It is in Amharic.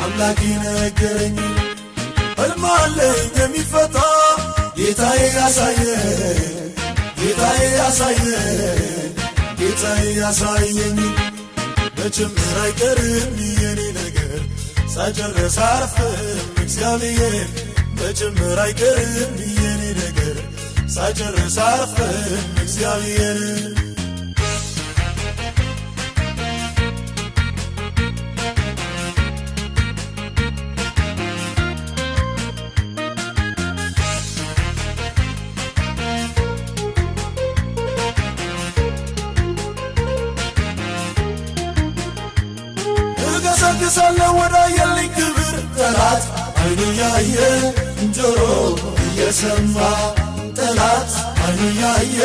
አምላኬ ነገረኝ ሕልም አለኝ የሚፈታ ጌታዬ ያሳየኝ በጭምር አይቀርም የኔ ነገር ሳጨርስ አርፍም እግዚአብሔር በጭምር አይቀርም የኔ ነገር ሳጨርስ አርፍም እግዚአብሔር ገሰግሳለሁ ወደ የልኝ ክብር ጠላት አይኑ ያየ ጆሮ እየሰማ ጠላት አይኑ ያየ